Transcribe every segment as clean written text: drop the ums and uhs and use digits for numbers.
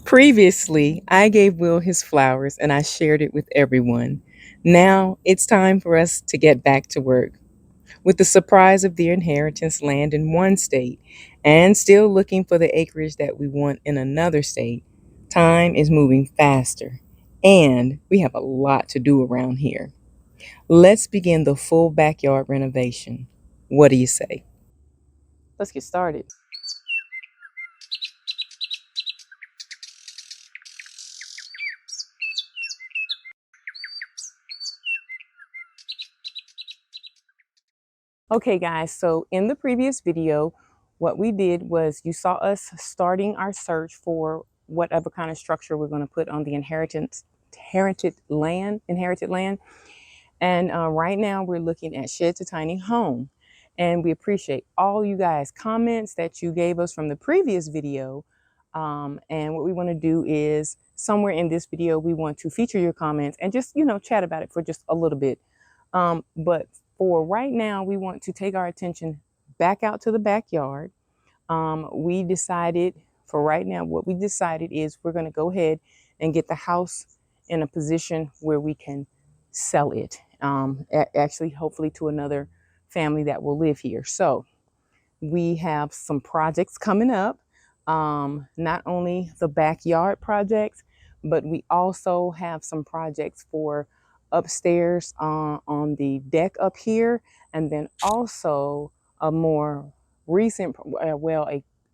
Previously, I gave Will his flowers and I shared it with everyone. Now it's time for us to get back to work. With the surprise of the inheritance land in one state and still looking for the acreage that we want in another state, time is moving faster and we have a lot to do around here. Let's begin the full backyard renovation. What do you say? Let's get started. Okay, guys, so in the previous video, what we did was you saw us starting our search for whatever kind of structure we're going to put on the inherited land. And right now we're looking at Shed to Tiny Home. And we appreciate all you guys' comments that you gave us from the previous video. And what we want to do is somewhere in this video, we want to feature your comments and just, chat about it for just a little bit. But for right now, we want to take our attention back out to the backyard. We decided for right now, what we decided is we're going to go ahead and get the house in a position where we can sell it. Actually, hopefully to another family that will live here. So we have some projects coming up, not only the backyard projects, but we also have some projects for upstairs on the deck up here, and then also a more recent,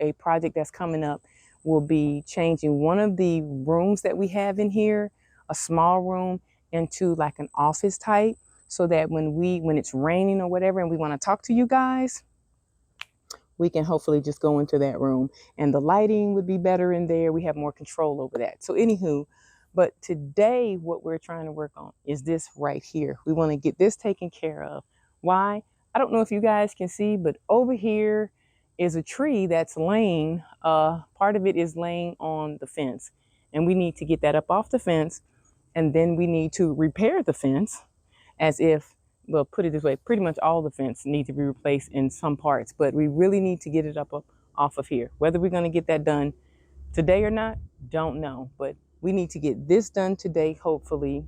a project that's coming up will be changing one of the rooms that we have in here, a small room, into like an office type, so that when it's raining or whatever and we want to talk to you guys, we can hopefully just go into that room and the lighting would be better in there. We have more control over that. So anywho, but today what we're trying to work on is this right here. We want to get this taken care of. Why? I don't know if you guys can see, but over here is a tree that's laying, part of it is laying on the fence, and we need to get that up off the fence, and then we need to repair the fence, as if, well, put it this way, pretty much all the fence need to be replaced in some parts, but we really need to get it up off of here. Whether we're going to get that done today or not, don't know, but we need to get this done today, hopefully.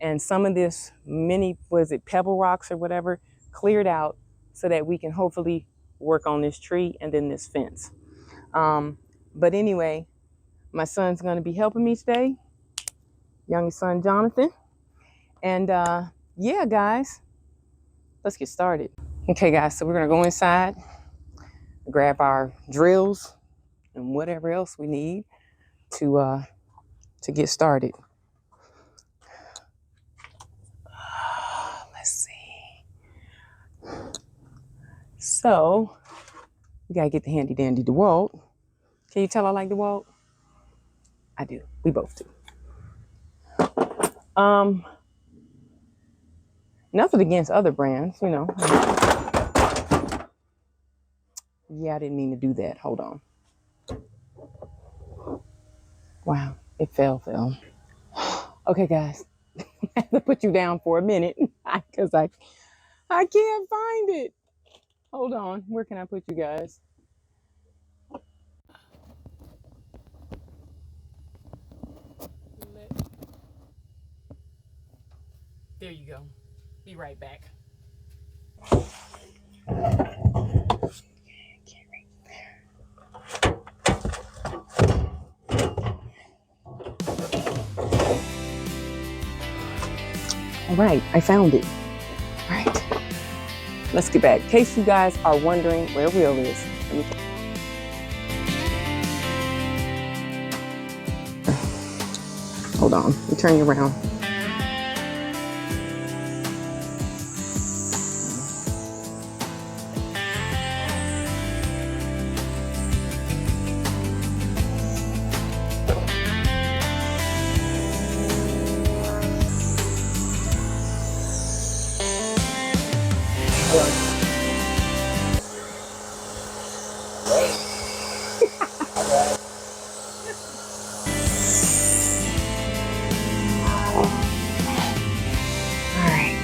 And some of this mini, was it pebble rocks or whatever, cleared out so that we can hopefully work on this tree and then this fence. But anyway, my son's going to be helping me today, youngest son, Jonathan. And yeah, guys, let's get started. Okay, guys, so we're gonna go inside, grab our drills and whatever else we need to get started. Let's see. So we gotta get the handy dandy DeWalt. Can you tell I like DeWalt? I do. We both do. Nothing against other brands, Yeah, I didn't mean to do that. Hold on. Wow, it fell. Okay, guys, I have to put you down for a minute because I can't find it. Hold on. Where can I put you guys? There you go. Be right back. All right, I found it. All right, let's get back. In case you guys are wondering where Will is, hold on. Let me turn you around. All right.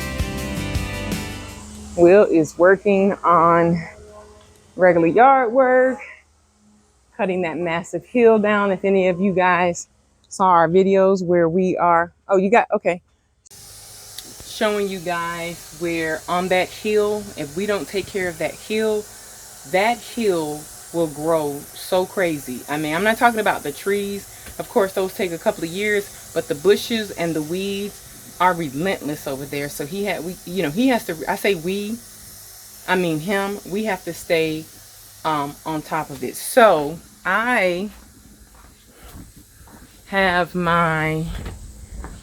Will is working on regular yard work. cutting that massive hill down. If any of you guys saw our videos where we are, oh, you got, okay. Showing you guys where on that hill, if we don't take care of that hill will grow so crazy. I mean, I'm not talking about the trees. Of course, those take a couple of years, but the bushes and the weeds are relentless over there. So he has to, I say we, I mean him, we have to stay on top of it. So I have my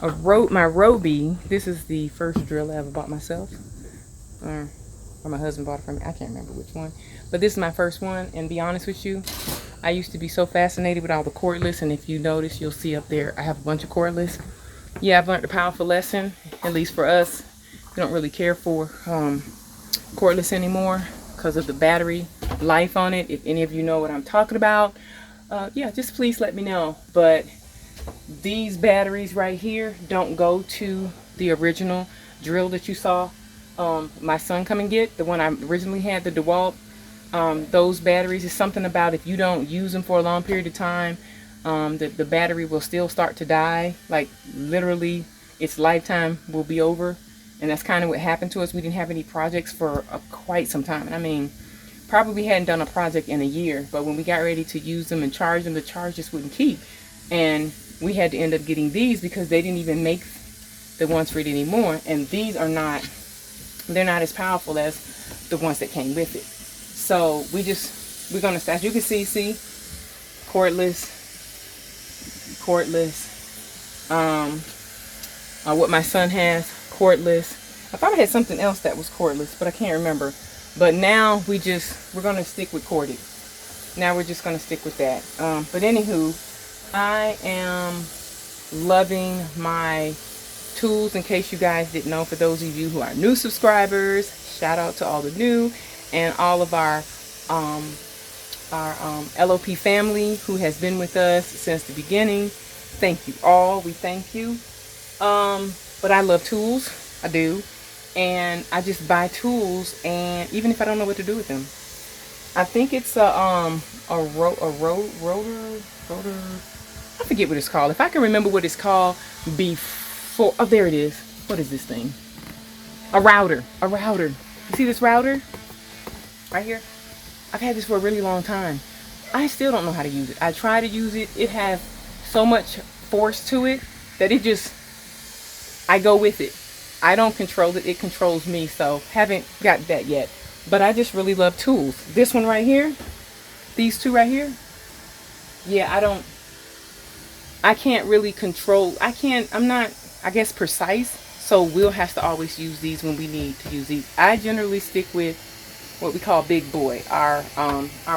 Roby. This is the first drill I ever bought myself. Or my husband bought it for me. I can't remember which one. But this is my first one. And be honest with you, I used to be so fascinated with all the cordless. And if you notice, you'll see up there, I have a bunch of cordless. Yeah, I've learned a powerful lesson. At least for us, we don't really care for cordless anymore because of the battery life on it. If any of you know what I'm talking about, yeah, just please let me know. But these batteries right here don't go to the original drill that you saw my son come and get. The one I originally had, the DeWalt. Those batteries is something about if you don't use them for a long period of time, the battery will still start to die. Like literally its lifetime will be over. And that's kind of what happened to us. We didn't have any projects for quite some time. I mean, probably hadn't done a project in a year, but when we got ready to use them and charge them, the charge just wouldn't keep. And we had to end up getting these because they didn't even make the ones for it anymore. And these are not, they're not as powerful as the ones that came with it. So we're gonna start. You can see cordless. What my son has, cordless. I thought I had something else that was cordless, but I can't remember. But now we're gonna stick with corded. Now we're just gonna stick with that. But anywho, I am loving my tools. In case you guys didn't know, for those of you who are new subscribers, shout out to all the new and all of our LOP family who has been with us since the beginning. Thank you all. We thank you. But I love tools. I do. And I just buy tools, and even if I don't know what to do with them. I think it's a rotor. I forget what it's called. If I can remember what it's called before. Oh, there it is. What is this thing? A router. You see this router? Right here? I've had this for a really long time. I still don't know how to use it. I try to use it. It has so much force to it that I go with it. I don't control it. It controls me. So haven't got that yet. But I just really love tools. This one right here. These two right here. Yeah, I can't really control. I'm not, I guess, precise. So we'll have to always use these when we need to use these. I generally stick with what we call Big Boy, our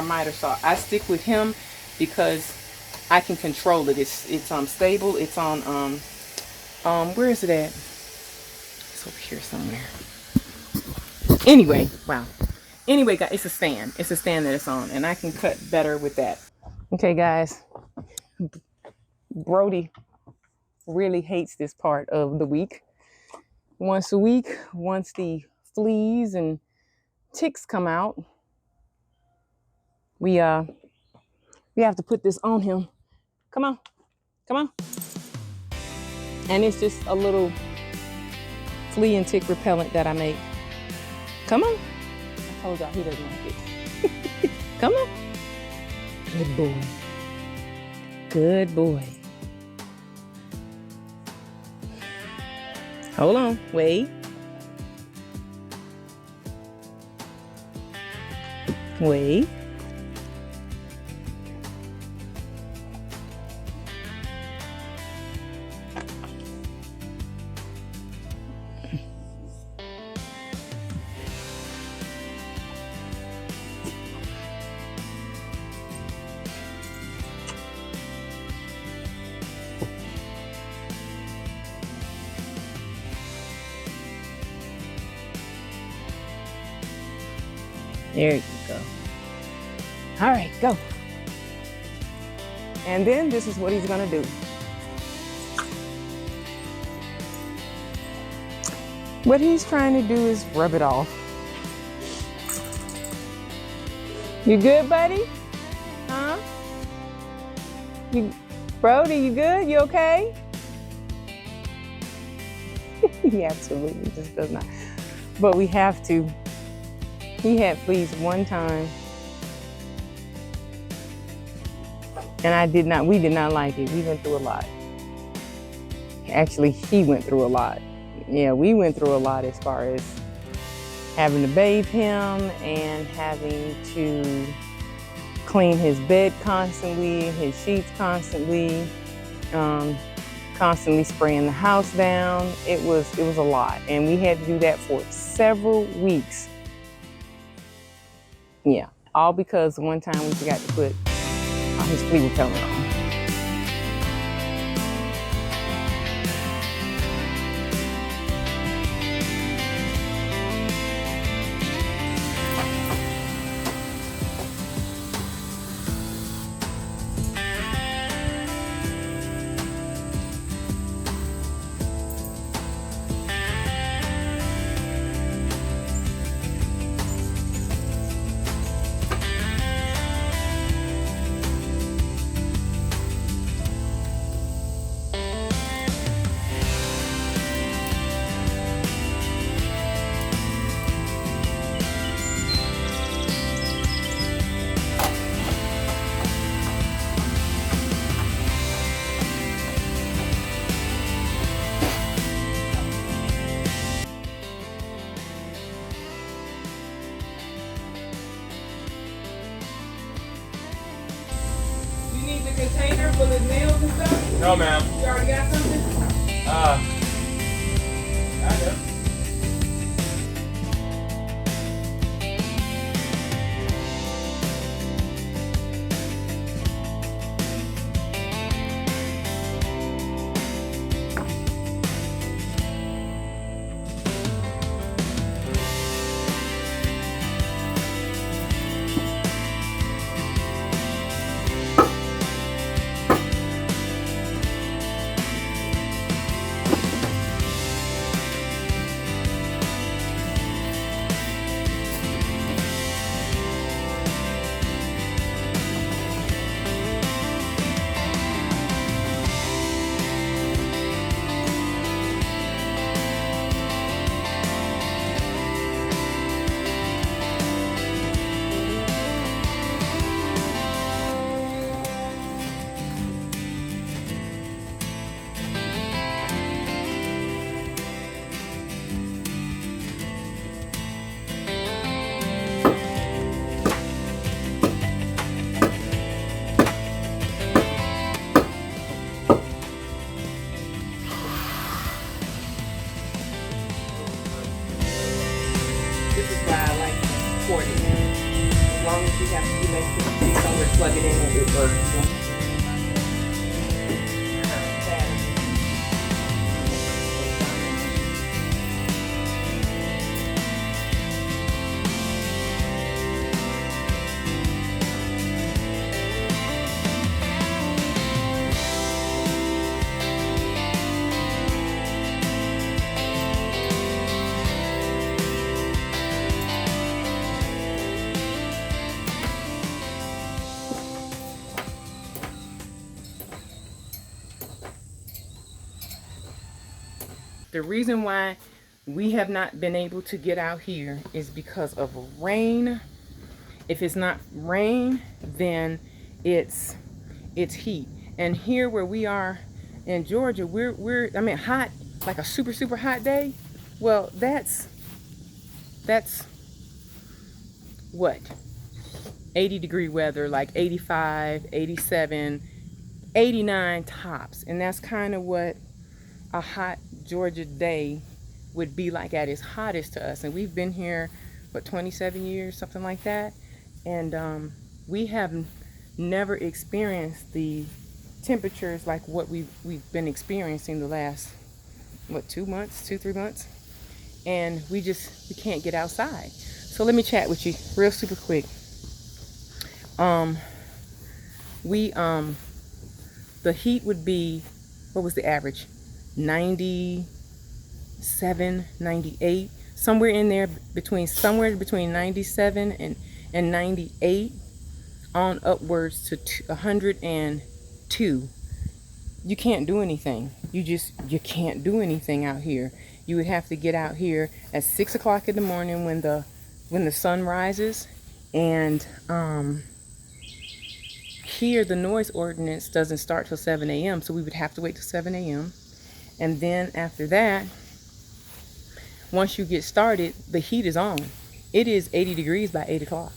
miter saw. I stick with him because I can control it. It's stable. It's on where is it at? It's over here somewhere. Anyway, wow. Anyway, guys, it's a stand. It's a stand that it's on, and I can cut better with that. Okay, guys. Brody really hates this part of the week. Once a week, once the fleas and ticks come out, we have to put this on him. Come on. And it's just a little flea and tick repellent that I make. Come on. I told y'all he doesn't like it. Come on. Good boy. Good boy. Hold on. Wait. There you go. All right, go. And then this is what he's gonna do. What he's trying to do is rub it off. You good, buddy? Huh? You, Brody, you good? You okay? He absolutely just does not. But we have to. He had fleas one time, and we did not like it. We went through a lot. Actually, he went through a lot. Yeah, we went through a lot as far as having to bathe him and having to clean his bed constantly, his sheets constantly, constantly spraying the house down. It was a lot, and we had to do that for several weeks. Yeah, all because one time we forgot to put his flea repellent on. You need the container for the nails and stuff? No, ma'am. You already got something? I know. This is why I like recording. As long as we have to make sure somewhere to plug it in and it works. The reason why we have not been able to get out here is because of rain. If it's not rain, then it's heat. And here where we are in Georgia, we're I mean hot, like a super hot day. Well, that's what? 80-degree weather, like 85, 87, 89 tops. And that's kind of what a hot Georgia day would be like at its hottest to us. And we've been here, what, 27 years, something like that. And we have never experienced the temperatures like what we've been experiencing the last, what, 3 months. And we can't get outside. So let me chat with you real super quick. The heat would be, what was the average? 97, 98, somewhere between 97 and 98 on upwards to 110 2, you can't do anything. You can't do anything out here. You would have to get out here at 6 o'clock in the morning when the sun rises. And here the noise ordinance doesn't start till 7 a.m. So we would have to wait till 7 a.m. And then after that, once you get started, the heat is on. It is 80 degrees by 8 o'clock.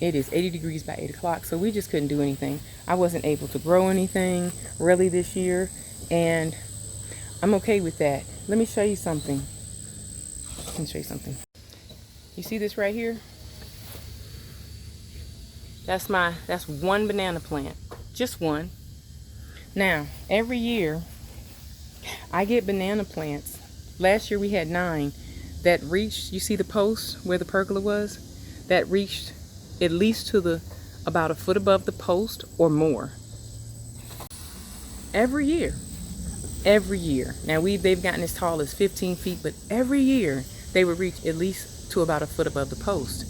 It is 80 degrees by 8 o'clock. So we just couldn't do anything. I wasn't able to grow anything really this year. And I'm okay with that. Let me show you something. Let me show you something. You see this right here? That's one banana plant. Just one. Now, every year I get banana plants. Last year we had 9 that reached, you see the post where the pergola was? That reached at least to about a foot above the post or more. Every year. Every year. Now they've gotten as tall as 15 feet, but every year they would reach at least to about a foot above the post.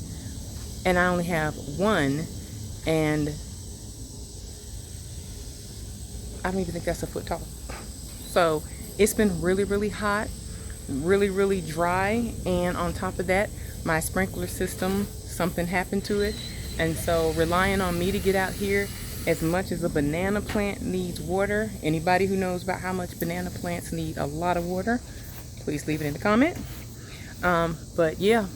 And I only have one, and I don't even think that's a foot tall. So it's been really, really hot, really, really dry, and on top of that, my sprinkler system, something happened to it. And so relying on me to get out here, as much as a banana plant needs water, anybody who knows about how much banana plants need a lot of water, please leave it in the comment. But yeah,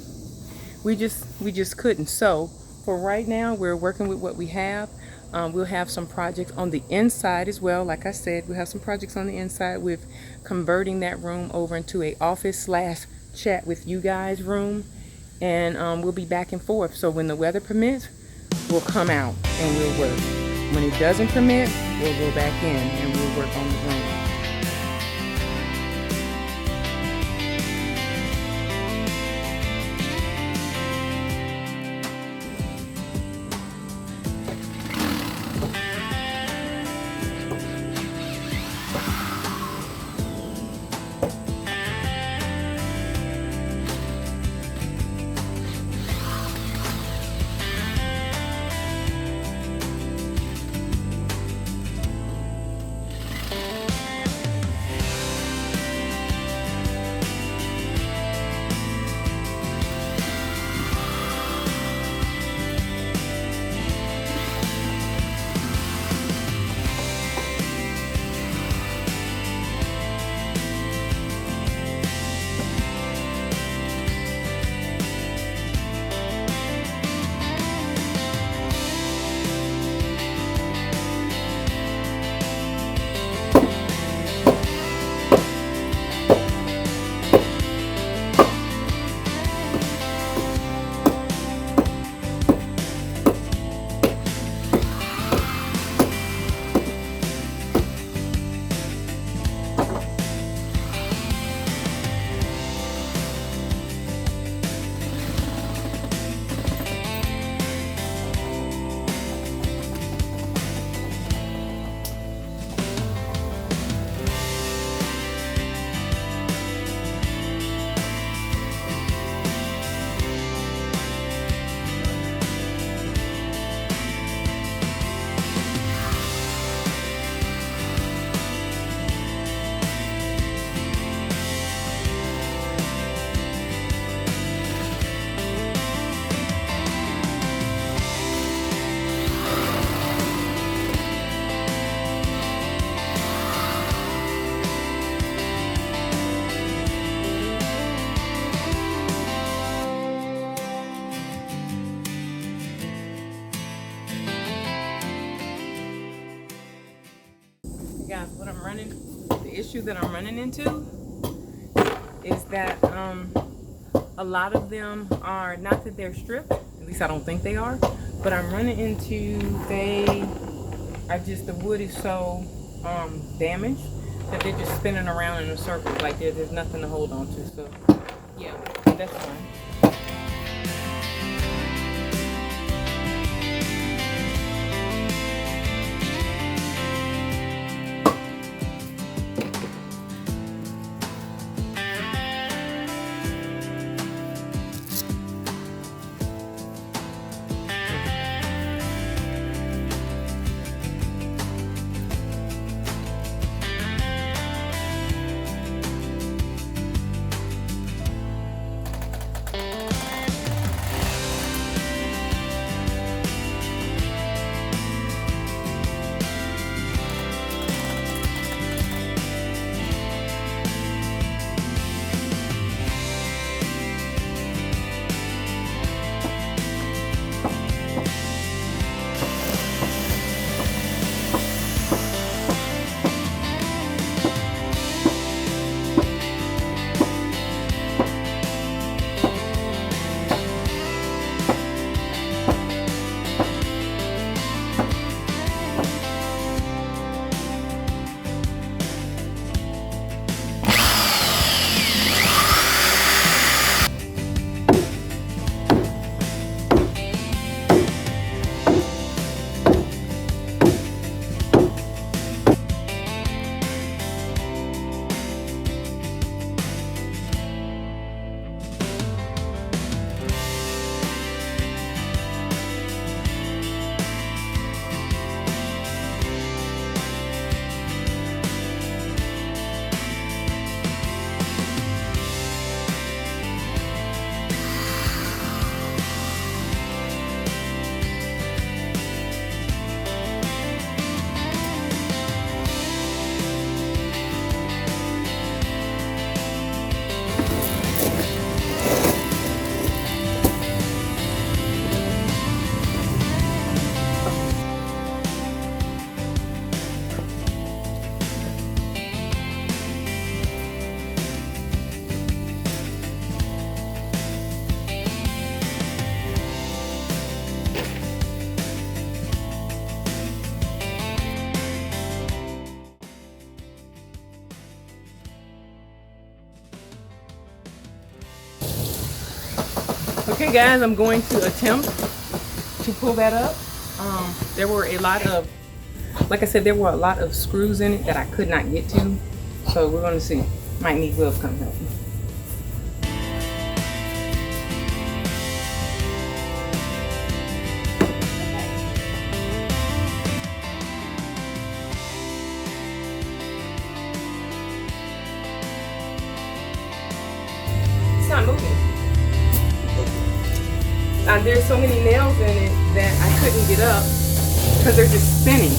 we just couldn't. So for right now, we're working with what we have. We'll have some projects on the inside as well. Like I said, we'll have some projects on the inside with converting that room over into a office / chat with you guys room. And we'll be back and forth. So when the weather permits, we'll come out and we'll work. When it doesn't permit, we'll go back in and we'll work on the room. Guys, the issue that I'm running into is that a lot of them are, not that they're stripped, at least I don't think they are, but I'm running into, the wood is so damaged that they're just spinning around in a circle, like there's nothing to hold on to. So yeah, that's fine. Okay guys, I'm going to attempt to pull that up. There were a lot of, like I said, there were a lot of screws in it that I could not get to. So we're going to see. Might need Will to come help me. It's not moving. There's so many nails in it that I couldn't get up because they're just spinning.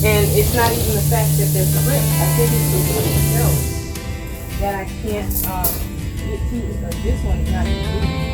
And it's not even the fact that they're gripped. I think it's the wood itself that I can't get to because this one is not even moving.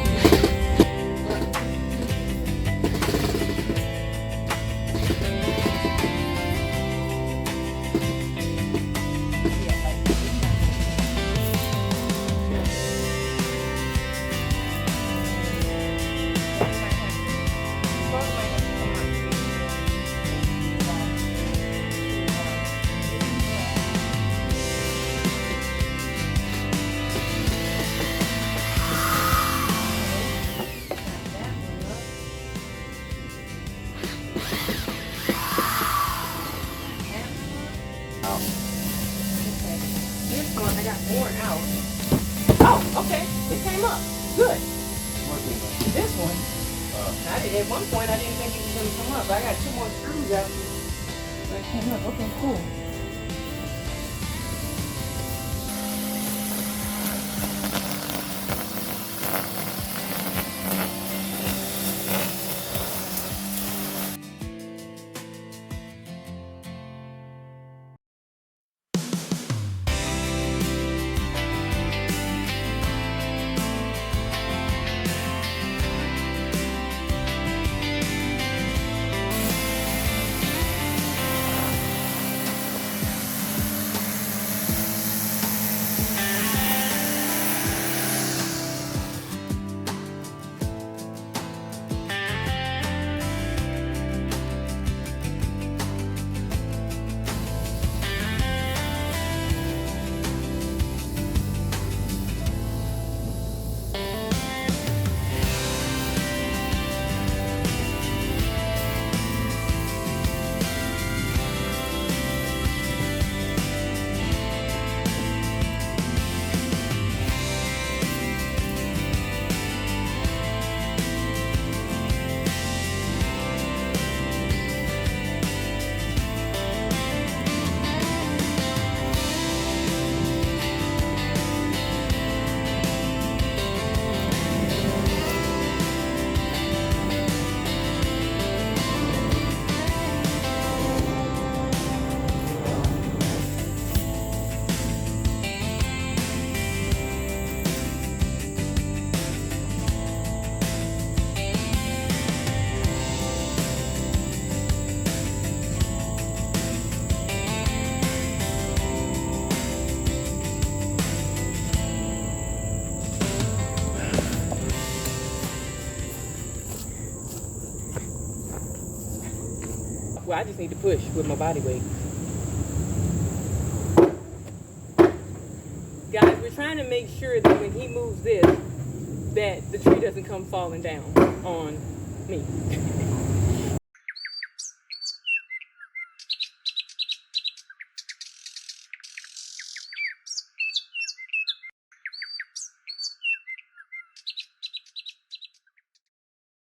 I got more out. Oh, okay. It came up. Good. This one. At one point, I didn't think it was going to come up. I got 2 more screws out. But it came up. Okay, cool. Well, I just need to push with my body weight. Guys, we're trying to make sure that when he moves this, that the tree doesn't come falling down on me.